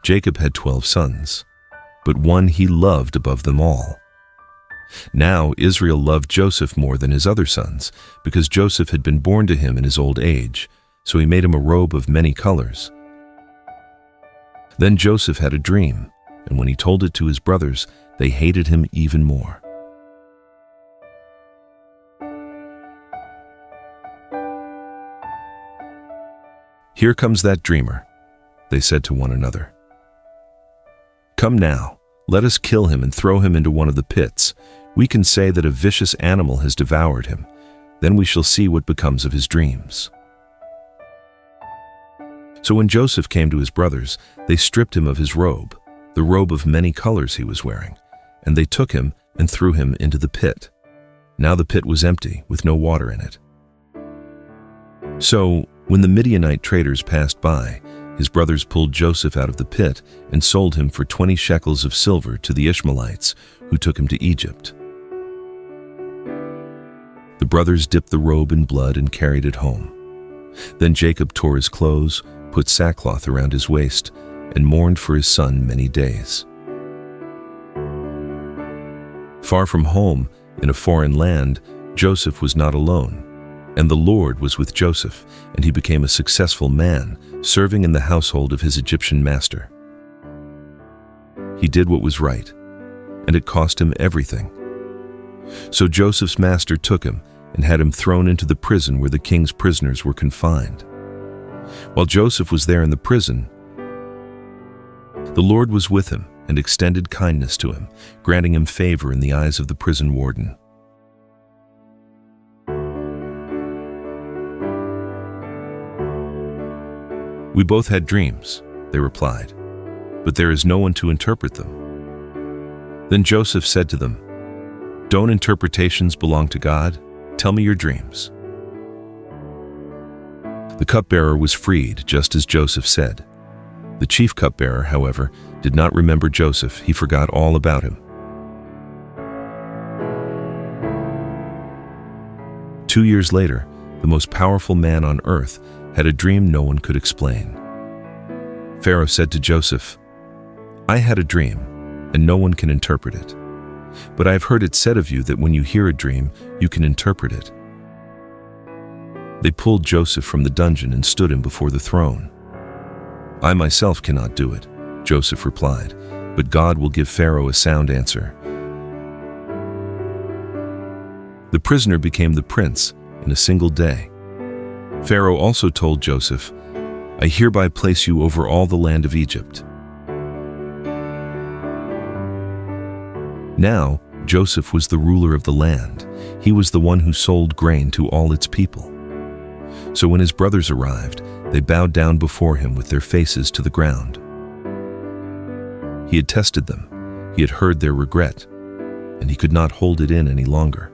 Jacob had 12 sons, but one he loved above them all. Now Israel loved Joseph more than his other sons, because Joseph had been born to him in his old age, so he made him a robe of many colors. Then Joseph had a dream, and when he told it to his brothers, they hated him even more. "Here comes that dreamer," they said to one another. "Come now, let us kill him and throw him into one of the pits. We can say that a vicious animal has devoured him. Then we shall see what becomes of his dreams." So when Joseph came to his brothers, they stripped him of his robe, the robe of many colors he was wearing, and they took him and threw him into the pit. Now the pit was empty, with no water in it. So when the Midianite traders passed by, his brothers pulled Joseph out of the pit and sold him for 20 shekels of silver to the Ishmaelites, who took him to Egypt. The brothers dipped the robe in blood and carried it home. Then Jacob tore his clothes, put sackcloth around his waist, and mourned for his son many days. Far from home, in a foreign land, Joseph was not alone, and the Lord was with Joseph, and he became a successful man, serving in the household of his Egyptian master. He did what was right, and it cost him everything. So Joseph's master took him and had him thrown into the prison where the king's prisoners were confined. While Joseph was there in the prison, the Lord was with him and extended kindness to him, granting him favor in the eyes of the prison warden. "We both had dreams," they replied, "but there is no one to interpret them." Then Joseph said to them, "Don't interpretations belong to God? Tell me your dreams." The cupbearer was freed, just as Joseph said. The chief cupbearer, however, did not remember Joseph. He forgot all about him. 2 years later, the most powerful man on earth had a dream no one could explain. Pharaoh said to Joseph, "I had a dream, and no one can interpret it. But I have heard it said of you that when you hear a dream, you can interpret it." They pulled Joseph from the dungeon and stood him before the throne. "I myself cannot do it," Joseph replied, "but God will give Pharaoh a sound answer." The prisoner became the prince in a single day. Pharaoh also told Joseph, "I hereby place you over all the land of Egypt." Now, Joseph was the ruler of the land. He was the one who sold grain to all its people. So when his brothers arrived, they bowed down before him with their faces to the ground. He had tested them. He had heard their regret, and he could not hold it in any longer.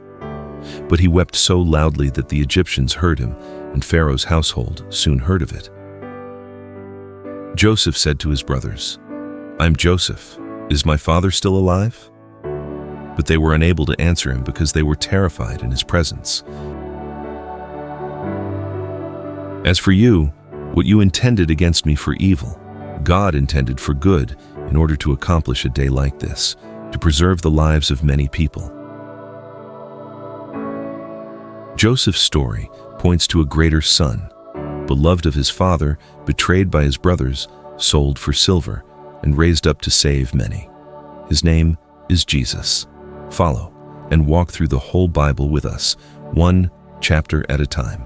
But he wept so loudly that the Egyptians heard him, and Pharaoh's household soon heard of it. Joseph said to his brothers, "I'm Joseph. Is my father still alive?" But they were unable to answer him because they were terrified in his presence. "As for you, what you intended against me for evil, God intended for good in order to accomplish a day like this, to preserve the lives of many people." Joseph's story points to a greater son, beloved of his father, betrayed by his brothers, sold for silver, and raised up to save many. His name is Jesus. Follow and walk through the whole Bible with us, one chapter at a time.